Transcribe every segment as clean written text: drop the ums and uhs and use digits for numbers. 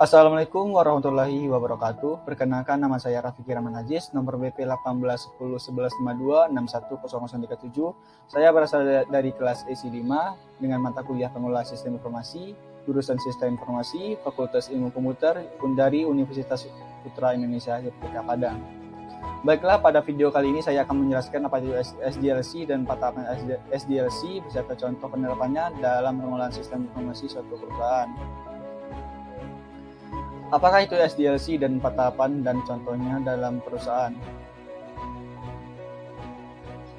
Assalamualaikum warahmatullahi wabarakatuh. Perkenalkan, nama saya Rafiqi Rahman Aziz, nomor BP 18101152610037. Saya berasal dari kelas EC5 dengan mata kuliah pengelola sistem informasi, jurusan sistem informasi, Fakultas Ilmu Komputer dari Universitas Putra Indonesia YPK Padang. Baiklah, pada video kali ini saya akan menjelaskan apa itu SDLC dan tahapan SDLC beserta contoh penerapannya dalam pengelolaan sistem informasi suatu perusahaan. Apakah itu SDLC dan tahapan dan contohnya dalam perusahaan?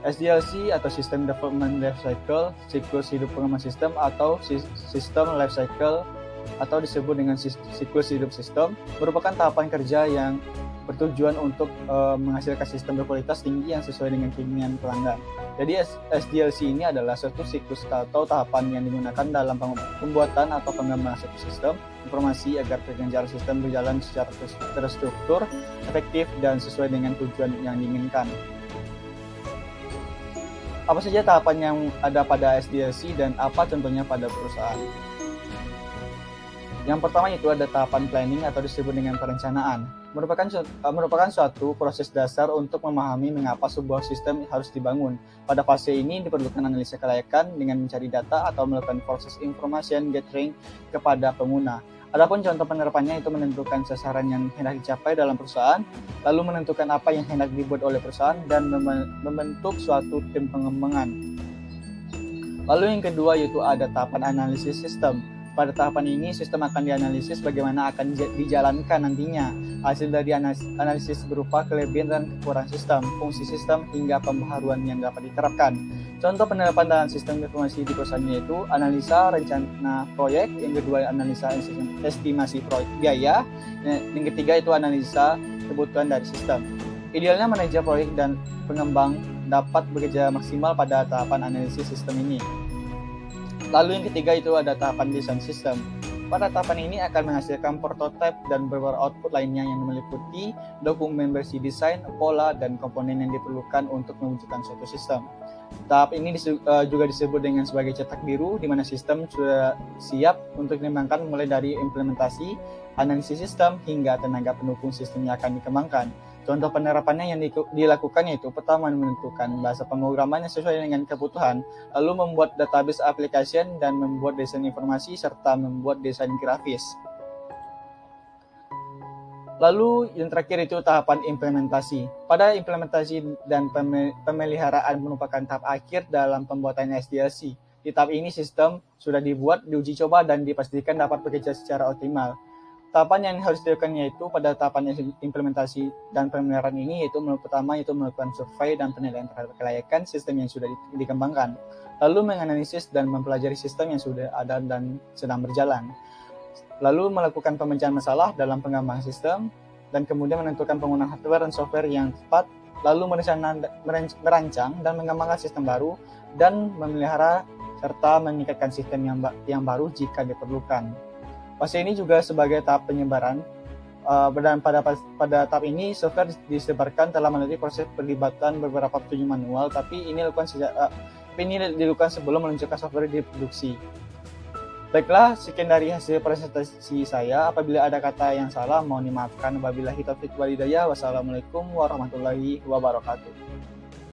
SDLC atau System Development Life Cycle, siklus hidup pengembangan sistem atau System Life Cycle atau disebut dengan siklus hidup sistem, merupakan tahapan kerja yang bertujuan untuk menghasilkan sistem berkualitas tinggi yang sesuai dengan keinginan pelanggan. Jadi SDLC ini adalah suatu siklus atau tahapan yang digunakan dalam pembuatan atau pengembangan suatu sistem informasi agar pekerjaan sistem berjalan secara terstruktur, efektif, dan sesuai dengan tujuan yang diinginkan. Apa saja tahapan yang ada pada SDLC dan apa contohnya pada perusahaan? Yang pertama itu ada tahapan planning atau disebut dengan perencanaan. Merupakan suatu proses dasar untuk memahami mengapa sebuah sistem harus dibangun. Pada fase ini diperlukan analisa kelayakan dengan mencari data atau melakukan proses information gathering kepada pengguna. Adapun contoh penerapannya itu menentukan sasaran yang hendak dicapai dalam perusahaan, lalu menentukan apa yang hendak dibuat oleh perusahaan dan membentuk suatu tim pengembangan. Lalu yang kedua yaitu ada tahapan analisis sistem. Pada tahapan ini, sistem akan dianalisis bagaimana akan dijalankan nantinya. Hasil dari analisis berupa kelebihan dan kekurangan sistem, fungsi sistem, hingga pembaharuan yang dapat diterapkan. Contoh penerapan dalam sistem informasi di perusahaan yaitu analisa rencana proyek, yang kedua analisa estimasi proyek biaya, yang ketiga itu analisa kebutuhan dari sistem. Idealnya manajer proyek dan pengembang dapat bekerja maksimal pada tahapan analisis sistem ini. Lalu yang ketiga itu ada tahapan desain sistem. Pada tahapan ini akan menghasilkan prototipe dan beberapa output lainnya yang meliputi dokumen versi desain, pola, dan komponen yang diperlukan untuk mewujudkan suatu sistem. Tahap ini juga disebut dengan sebagai cetak biru, di mana sistem sudah siap untuk dikembangkan mulai dari implementasi, analisis sistem, hingga tenaga pendukung sistem yang akan dikembangkan. Contoh penerapannya yang dilakukan yaitu pertama menentukan bahasa pemrograman yang sesuai dengan kebutuhan, lalu membuat database application dan membuat desain informasi serta membuat desain grafis. Lalu yang terakhir itu tahapan implementasi. Pada implementasi dan pemeliharaan merupakan tahap akhir dalam pembuatan SDLC. Di tahap ini sistem sudah dibuat, diuji coba, dan dipastikan dapat bekerja secara optimal. Tahapan yang harus dilakukan yaitu pada tahapan implementasi dan pemeliharaan ini yaitu pertama itu melakukan survei dan penilaian terhadap kelayakan sistem yang sudah dikembangkan, lalu menganalisis dan mempelajari sistem yang sudah ada dan sedang berjalan, lalu melakukan pemecahan masalah dalam pengembangan sistem, dan kemudian menentukan penggunaan hardware dan software yang tepat, lalu merancang dan mengembangkan sistem baru, dan memelihara serta meningkatkan sistem yang baru jika diperlukan. Fase ini juga sebagai tahap penyebaran, dan pada tahap ini software disebarkan telah melalui proses pelibatan beberapa petunjuk manual, tapi ini dilakukan sebelum meluncurkan software di produksi. Baiklah, sekian dari hasil presentasi saya. Apabila ada kata yang salah, mohon dimaafkan. Wabillahi taufiq wal hidayah. Wassalamualaikum warahmatullahi wabarakatuh.